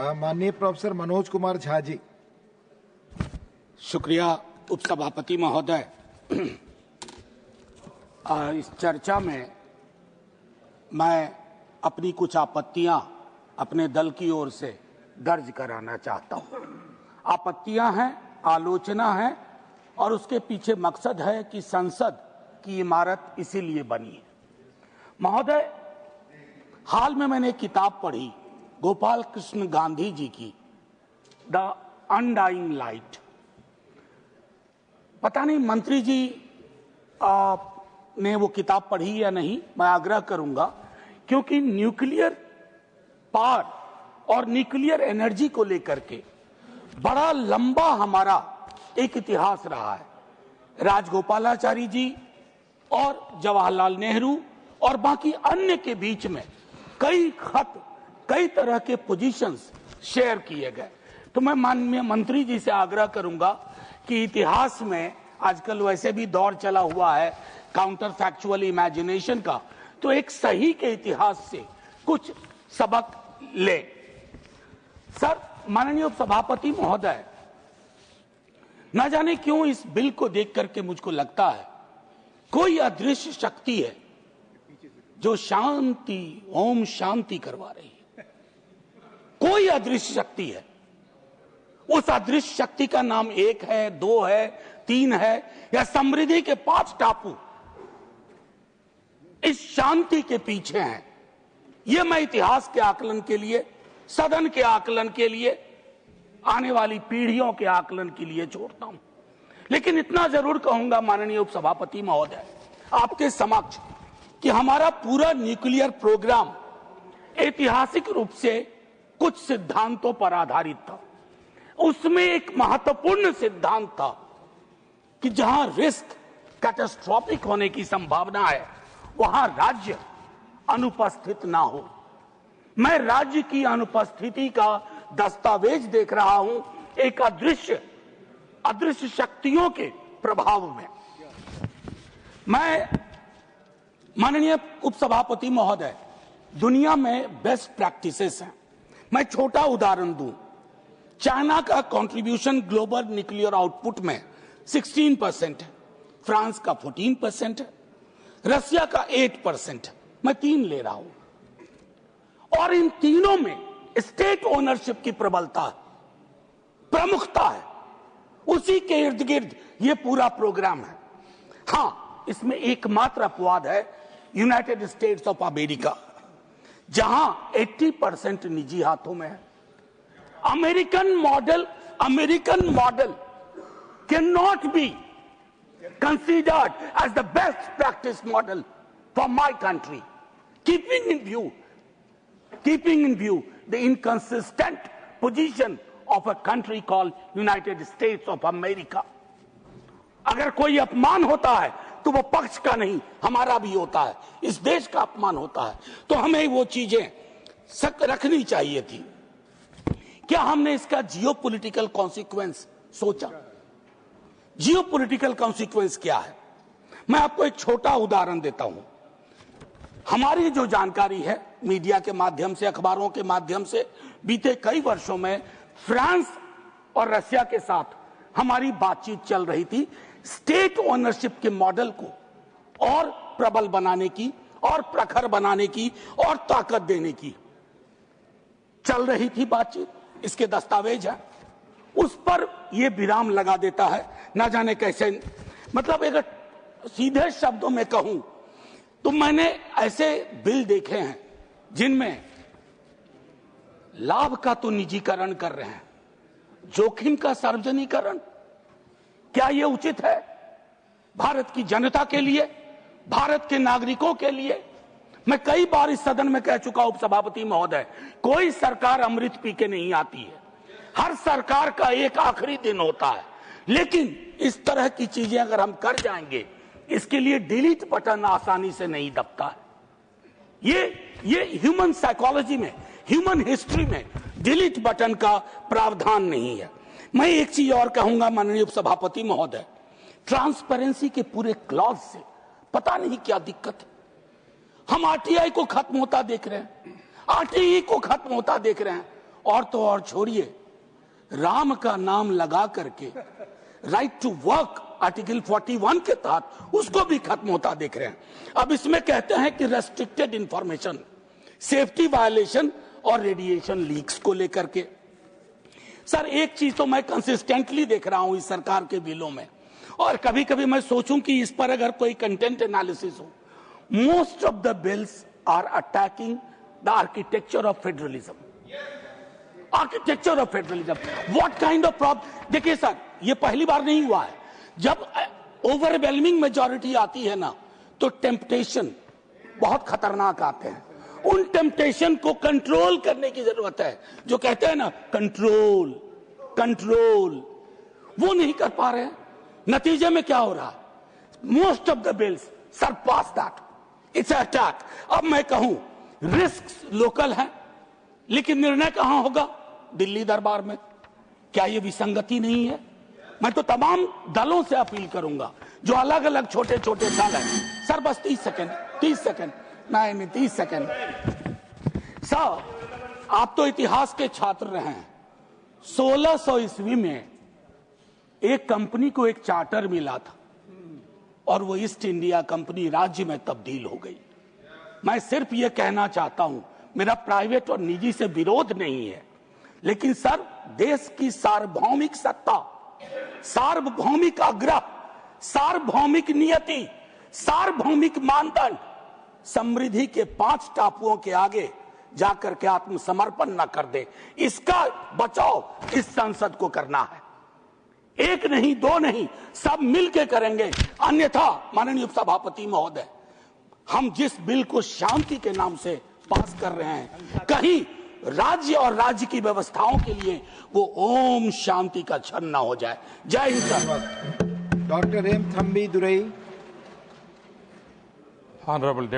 माननीय प्रोफेसर मनोज कुमार झा जी। शुक्रिया उपसभापति महोदय। इस चर्चा में मैं अपनी कुछ आपत्तियां अपने दल की ओर से दर्ज कराना चाहता हूं। आपत्तियां हैं, आलोचना है और उसके पीछे मकसद है कि संसद की इमारत इसीलिए बनी है। महोदय, हाल में मैंने एक किताब पढ़ी गोपाल कृष्ण गांधी जी की, द अनडाइंग लाइट। पता नहीं मंत्री जी ने वो किताब पढ़ी या नहीं, मैं आग्रह करूंगा, क्योंकि न्यूक्लियर पावर और न्यूक्लियर एनर्जी को लेकर के बड़ा लंबा हमारा एक इतिहास रहा है। राजगोपालाचारी जी और जवाहरलाल नेहरू और बाकी अन्य के बीच में कई खत, कई तरह के पोजीशंस शेयर किए गए। तो मैं माननीय मंत्री जी से आग्रह करूंगा कि इतिहास में आजकल वैसे भी दौर चला हुआ है काउंटर फैक्चुअल इमेजिनेशन का, तो एक सही के इतिहास से कुछ सबक ले। सर, माननीय सभापति महोदय, न जाने क्यों इस बिल को देख करके मुझको लगता है कोई अदृश्य शक्ति है जो शांति, ओम शांति करवा रही है। कोई अदृश्य शक्ति है। उस अदृश्य शक्ति का नाम 1 है, 2 है, 3 है या समृद्धि के 5 टापू इस शांति के पीछे हैं। यह मैं इतिहास के आकलन के लिए, सदन के आकलन के लिए, आने वाली पीढ़ियों के आकलन के लिए छोड़ता हूं। लेकिन इतना जरूर कहूंगा माननीय उपसभापति महोदय आपके समक्ष कि हमारा पूरा न्यूक्लियर प्रोग्राम ऐतिहासिक रूप से कुछ सिद्धांतों पर आधारित था। उसमें एक महत्वपूर्ण सिद्धांत था कि जहां रिस्क कैटास्ट्रोफिक होने की संभावना है वहां राज्य अनुपस्थित ना हो। मैं राज्य की अनुपस्थिति का दस्तावेज देख रहा हूं एक अदृश्य शक्तियों के प्रभाव में। मैं माननीय उपसभापति महोदय, दुनिया में बेस्ट प्रैक्टिसेस हैं। मैं छोटा उदाहरण दूं, चाइना का कंट्रीब्यूशन ग्लोबल न्यूक्लियर आउटपुट में 16% है, फ्रांस का 14% है, रसिया का 8% है। मैं 3 ले रहा हूं और इन तीनों में स्टेट ओनरशिप की प्रबलता, प्रमुखता है। उसी के इर्द गिर्द ये पूरा प्रोग्राम है। हां, इसमें एकमात्र अपवाद है यूनाइटेड स्टेट्स ऑफ अमेरिका, जहां 80% निजी हाथों में है। American model can not be considered as the best practice model for my country, keeping in view the inconsistent position of a country called United States of America. अगर कोई अपमान होता है तो वो पक्ष का नहीं, हमारा भी होता है, इस देश का अपमान होता है। तो हमें वो चीजें रखनी चाहिए थी। क्या हमने इसका जियोपॉलिटिकल कॉन्सिक्वेंस सोचा? जियोपॉलिटिकल कॉन्सिक्वेंस क्या है? मैं आपको एक छोटा उदाहरण देता हूं। हमारी जो जानकारी है मीडिया के माध्यम से, अखबारों के माध्यम से, बीते कई वर्षों में फ्रांस और रशिया के साथ हमारी बातचीत चल रही थी स्टेट ओनरशिप के मॉडल को और प्रबल बनाने की और प्रखर बनाने की और ताकत देने की चल रही थी बातचीत। इसके दस्तावेज है। उस पर यह विराम लगा देता है, ना जाने कैसे। मतलब अगर सीधे शब्दों में कहूं तो मैंने ऐसे बिल देखे हैं जिनमें लाभ का तो निजीकरण कर रहे हैं, जोखिम का सार्वजनिकरण। क्या यह उचित है भारत की जनता के लिए, भारत के नागरिकों के लिए? मैं कई बार इस सदन में कह चुका हूं उपसभापति महोदय, कोई सरकार अमृत पी के नहीं आती है। हर सरकार का एक आखिरी दिन होता है। लेकिन इस तरह की चीजें अगर हम कर जाएंगे, इसके लिए डिलीट बटन आसानी से नहीं दबता है। ये ह्यूमन साइकोलॉजी में, ह्यूमन हिस्ट्री में डिलीट बटन का प्रावधान नहीं है। मैं एक चीज और कहूंगा माननीय उपसभापति महोदय, ट्रांसपेरेंसी के पूरे क्लॉज से पता नहीं क्या दिक्कत है। हम आरटीआई को खत्म होता देख रहे हैं, आरटीई को खत्म होता देख रहे हैं और तो और छोड़िए, राम का नाम लगा करके राइट टू वर्क आर्टिकल 41 के तहत उसको भी खत्म होता देख रहे हैं। अब इसमें कहते हैं कि रेस्ट्रिक्टेड इंफॉर्मेशन, सेफ्टी वायलेशन और रेडिएशन लीक्स को लेकर के। सर एक चीज तो मैं कंसिस्टेंटली देख रहा हूं इस सरकार के बिलों में, और कभी कभी मैं सोचूं कि इस पर अगर कोई कंटेंट एनालिसिस हो, most of the bills are attacking the architecture of federalism. Architecture of federalism, what kind of problem. देखिए सर, ये पहली बार नहीं हुआ है। जब ओवरवेलमिंग मेजॉरिटी आती है ना, तो टेम्पटेशन बहुत खतरनाक आते हैं। उन टेम्पटेशन को कंट्रोल करने की जरूरत है। जो कहते हैं ना कंट्रोल कंट्रोल, वो नहीं कर पा रहे हैं। नतीजे में क्या हो रहा है? Most of the bills surpass that, it's attack. अब मैं कहूं रिस्क लोकल है, लेकिन निर्णय कहां होगा? दिल्ली दरबार में। क्या ये विसंगति नहीं है? मैं तो तमाम दलों से अपील करूंगा जो अलग अलग छोटे छोटे दल हैं। सर बस 30 सेकंड, नहीं 30 सेकंड। सर आप तो इतिहास के छात्र रहे हैं। 1600 ईस्वी में एक कंपनी को एक चार्टर मिला था और वो ईस्ट इंडिया कंपनी राज्य में तब्दील हो गई। मैं सिर्फ ये कहना चाहता हूं, मेरा प्राइवेट और निजी से विरोध नहीं है, लेकिन सर देश की सार्वभौमिक सत्ता, सार्वभौमिक आग्रह, सार्वभौमिक नियति, सार्वभौमिक मानदंड, समृद्धि के 5 टापुओं के आगे जाकर के आत्मसमर्पण न कर दे, इसका बचाव इस संसद को करना है। एक नहीं, 2 नहीं, सब मिलकर करेंगे। अन्यथा माननीय उपसभापति महोदय, हम जिस बिल को शांति के नाम से पास कर रहे हैं, कहीं राज्य और राज्य की व्यवस्थाओं के लिए वो ओम शांति का क्षण न हो जाए। जय हिंद sir. Doctor M Thambi Durai. Honorable Deputy